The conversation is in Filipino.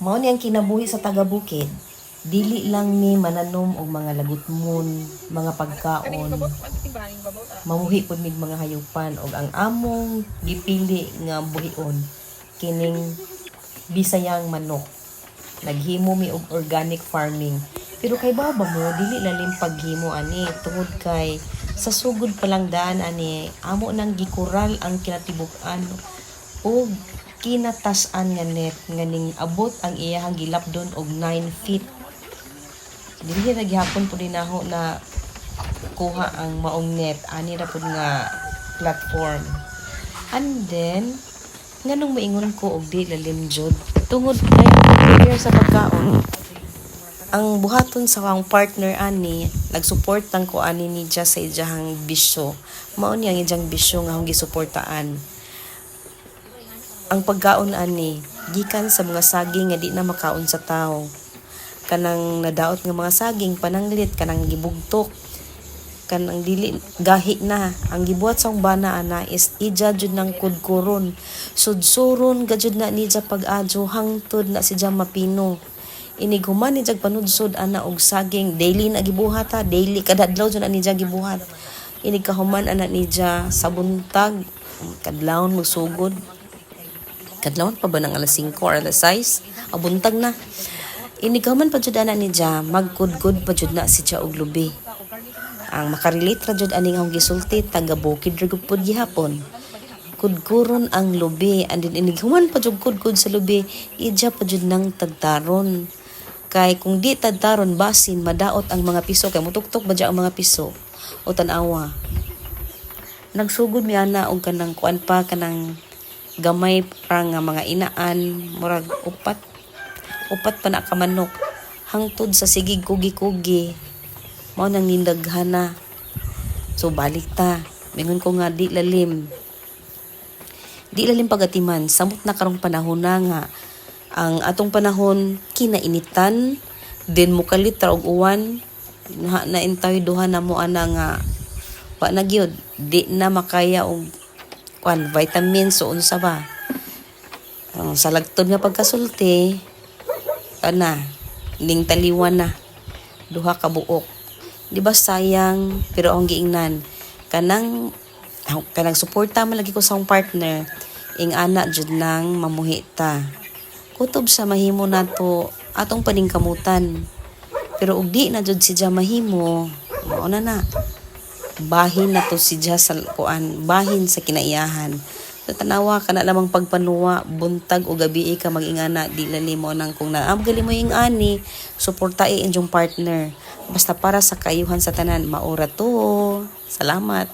Mao ni ang kinabuhi sa taga-bukid. Dili lang ni mananom og mga lagutmon, mga pagkaon. Mamuhi pud mig mga hayupan og ang among gipili nga buhion kining Bisayang manok. Naghimo mi og organic farming. Pero kay baba mo dili lalim paghimo ani tungod kay sa sugod pa lang daan ani amo nang gikural ang kinatibuk-an og kinatas-an nga net nga ning abot ang iyahang gilapdon og 9 feet. Dili ra gihapon pud dinaho na kuha ang maong net ani ra pud nga platform. And then nganong maingon ko og di lalim jud tungod kay prepare sa pagkaon. Ang buhaton sa akong partner ani nagsupport lang ko ani ni sa ijahang bisyo. Mao ni ang ijang bisyo nga akong gisuportaan. Ang pagkaon ani gikan sa mga saging nga di na makaon sa tao. Kanang nadaot nga mga saging pananglit kanang gibugtok kanang dili gahi na ang gibuhat sa bana ana is ija jud ng kudkuron sudsuron gajud na ni sa pag-adyo hangtod na si Jam mapino inig human ni jag panudsod ana og saging daily na gibuhat ha daily kada adlaw jud na ni jag gibuhat inig kahuman ana ni ja sa buntag kadlawon mo sugod kadlawon pa ba ng alas 5 or alas 6 abuntag na inig kahuman pa jud ana ni ja magkudkod pa jud na si ja og lubi. Ang makarelate ra jud aning akong gisulti taga bukid ra gud pud gihapon. Kudkuron ang lubi and then inighuman pa jud kudkod sa lubi ija pa jud nang tagtaron. Kay kung di tagtaron basin madaot ang mga piso kay mutuktok ba ang mga piso o tan-awa. Nagsugod mi ana og kanang kuan pa kanang gamay pa nga mga inaan murag upat pa na ka manok hangtod sa sigig kugi-kugi. Mao nang nindaghana. So balik ta. Mingon ko nga di lalim. Di lalim pagatiman. Samot na karong panahon na nga. Ang atong panahon kinainitan. Then mukalit ra og uwan. Naintay duha na mo ana nga. Wa na gyud. Di na makaya og kwan vitamins so unsa ba. Sa lagtod nga pagkasulti ana ning taliwan na. Duha ka buok. Di ba sayang pero ang giingnan kanang suporta man lagi ko sa akong partner ing ana jud nang mamuhi ta kutob sa mahimo nato atong paningkamutan pero ug di na jud si ja mahimo mao na bahin na to si ja sa kuan bahin sa kinaiyahan sa tanawa kana lamang pagpanuwa buntag o gabi ka magingana di lalimo nang kung naamgali mo ing ani suporta inyong partner basta para sa kayuhan sa tanan maura to salamat.